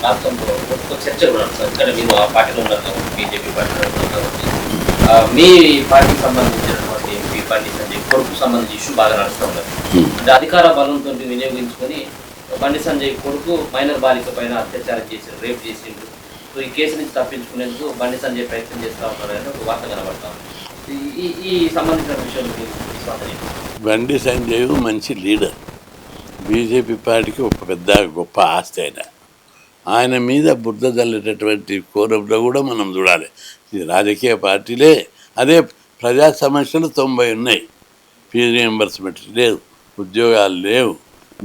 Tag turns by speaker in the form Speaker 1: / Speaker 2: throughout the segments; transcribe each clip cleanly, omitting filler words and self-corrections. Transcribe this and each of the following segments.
Speaker 1: రాష్ట్రంలో ఒక చర్చ కూడా నడుస్తుంది. ఎందుకంటే మీరు ఆ పార్టీలో ఉన్నారు కాబట్టి, బీజేపీ పార్టీలో ఉన్నారు కాబట్టి, మీ పార్టీకి సంబంధించినటువంటి ఎంపీ బండి సంజయ్ కొడుకు సంబంధించి ఇష్యూ బాగా నడుస్తూ ఉన్నది. అంటే అధికార బలంతో వినియోగించుకొని బండి సంజయ్ కొడుకు మైనర్ బాలిక పైన అత్యాచారం చేసిండు, రేప్ చేసిండు. సో ఈ కేసు నుంచి తప్పించుకునేందుకు బండి సంజయ్ ప్రయత్నం చేస్తూ ఉన్నారని ఒక వార్త కనబడతా ఉంది. ఈ ఈ సంబంధించిన విషయంలో మీ స్పందన ఏంటి?
Speaker 2: బండి సంజయ్ మంచి లీడర్, బీజేపీ పార్టీకి ఒక పెద్ద గొప్ప ఆస్తి ఆయన మీద బురద జల్లేటటువంటి కోణంలో కూడా మనం చూడాలి. ఇది రాజకీయ పార్టీలే, అదే ప్రజా సమస్యలు 90 ఉన్నాయి. ఫీజు రియంబర్స్మెంట్ లేదు, ఉద్యోగాలు లేవు,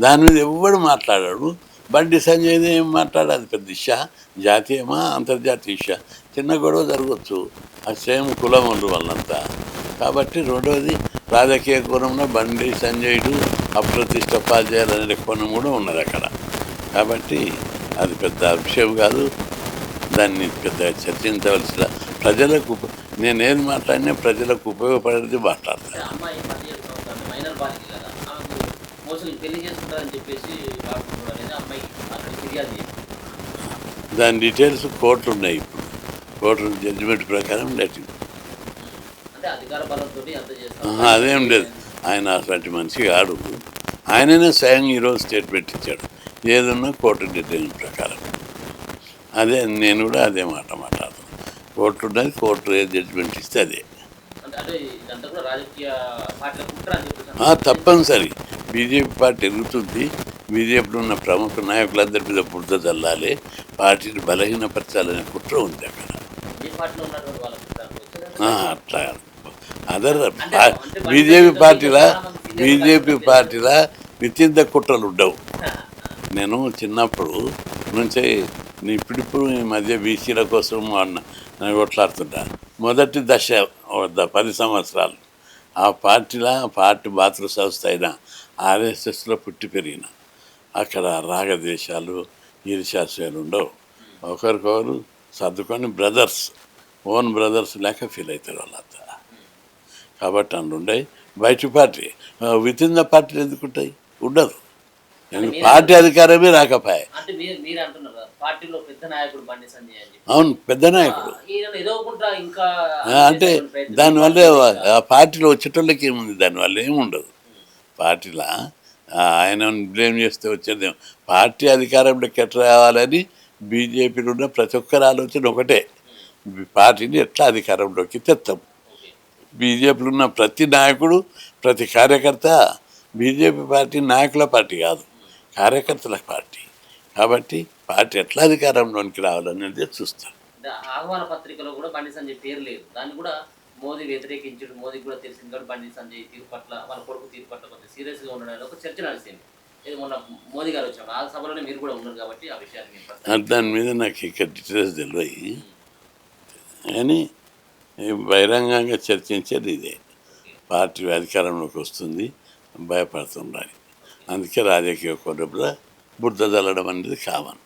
Speaker 2: దాని మీద ఎవ్వడు మాట్లాడాడు. బండి సంజయ్ది ఏం మాట్లాడాలి? పెద్ద ఇష్యా, జాతీయమా అంతర్జాతీయ ఇష్యా? చిన్న గొడవ జరగవచ్చు, ఆ సేమ్ కులం వాళ్ళు వాళ్ళంతా. కాబట్టి రెండవది రాజకీయ కోణంలో బండి సంజయుడు అప్రతిష్ట పాల్చేయాలనే కోణం కూడా ఉన్నది అక్కడ. కాబట్టి అది పెద్ద విషయం కాదు, దాన్ని పెద్ద చర్చించవలసిన ప్రజలకు నేనేది మాట్లాడినా ప్రజలకు ఉపయోగపడేది మాట్లాడతాను.
Speaker 1: అమ్మాయి 17 సంవత్సరాలు మైనర్ బాలిక కదా, ఆమెకు మోసం పెళ్లి చేసుకుంటారని చెప్పేసి బాగుంటుంది అనేది అమ్మాయి అక్కడ ఫిర్యాదు చేసింది.
Speaker 2: దాని డీటెయిల్స్ కోర్టులు ఉన్నాయి. ఇప్పుడు కోర్టు జడ్జిమెంట్ ప్రకారం లెట్
Speaker 1: అంటే అధికార బలంతో అంత చేస్తారు.
Speaker 2: అదేం లేదు, ఆయన అటువంటి మనిషి కాడు. ఆయననే స్వయంగా ఈరోజు స్టేట్మెంట్ ఇచ్చాడు, ఏదన్నా కోర్టు నిర్ణయం ప్రకారం. అదే నేను కూడా అదే మాట మాట్లాడుతాను. కోర్టు ఉన్నది, కోర్టు ఏ జడ్జిమెంట్ ఇస్తే అదే.
Speaker 1: అంటే ఇదంతా కూడా రాజకీయ పార్టీల కుట్ర అని చెప్పేసి
Speaker 2: తప్పనిసరి బీజేపీ పార్టీ ఎదుగుతుంది. బీజేపీలో ఉన్న ప్రముఖ నాయకులందరి మీద బురద చల్లాలి, పార్టీని బలహీనపరచాలనే కుట్ర ఉంది అక్కడ.
Speaker 1: మీ పార్టీలో ఉన్నటువంటి వాళ్ళకి
Speaker 2: అట్లా అదర్ బీజేపీ పార్టీలా వితిన్ ద కుట్రలు ఉండవు. నేను చిన్నప్పుడు నుంచే ఇప్పుడిప్పుడు ఈ మధ్య బీసీల కోసం నేను కొట్లాడుతుంటా. మొదటి దశ 10 సంవత్సరాలు ఆ పార్టీ మాతృ సంస్థ అయిన ఆర్ఎస్ఎస్లో పుట్టి పెరిగిన. అక్కడ రాగద్వేషాలు, ఈర్ష్యాలు ఉండవు. ఒకరికొకరు సర్దుకొని ఓన్ బ్రదర్స్ లేక ఫీల్ అవుతారు వాళ్ళంతా. కాబట్టి అందుండయి. బయట పార్టీ వితిన్ ద పార్టీలు ఎందుకుంటాయి? ఉండదు. పార్టీ అధికారమే రాకపోయా.
Speaker 1: అంటే మీరు అంటున్నారు పార్టీలో పెద్ద నాయకుడు బండి సంజయ్ అని.
Speaker 2: అవును, పెద్ద నాయకుడు.
Speaker 1: ఇంకా
Speaker 2: అంటే దానివల్ల ఆ పార్టీలో వచ్చేటోళ్ళకి ఏముంది? దానివల్ల ఏముండదు. పార్టీలో ఆయన బ్లేమ్ చేస్తే వచ్చేది పార్టీ అధికారంలోకి ఎట్లా రావాలని బీజేపీలో ఉన్న ప్రతి ఒక్కరి ఆలోచన ఒకటే, పార్టీని ఎట్లా అధికారంలోకి తెస్తాం. బీజేపీలో ఉన్న ప్రతి నాయకుడు, ప్రతి కార్యకర్త, బీజేపీ పార్టీ నాయకుల పార్టీ కాదు, కార్యకర్తల పార్టీ. కాబట్టి పార్టీ ఎట్లా అధికారంలోనికి రావాలనేది చూస్తాం.
Speaker 1: ఆహ్వాన పత్రికలో కూడా బండి సంజయ్ పేరు లేదు, దాన్ని కూడా మోదీ వ్యతిరేకించడం మోదీకి కూడా తెలిసింది కాబట్టి బండి సంజయ్ తీరు పట్ల, వాళ్ళ కొడుకు తీరు పట్ల కొంచెం సీరియస్గా ఉండడానికి ఒక చర్చ నడిచింది. ఇది మొన్న మోదీ గారు వచ్చారు, ఆ సభలోనే మీరు కూడా ఉన్నారు కాబట్టి ఆ విషయాన్ని
Speaker 2: దాని మీద నాకు ఇక డీటెయిల్స్ తెలియదు. కానీ బహిరంగంగా చర్చించేది ఇదే, పార్టీ అధికారంలోకి వస్తుంది, భయపడుతుండాలి. అందుకే రాజకీయ కోణంలో బురద జల్లడం అనేది కామన్.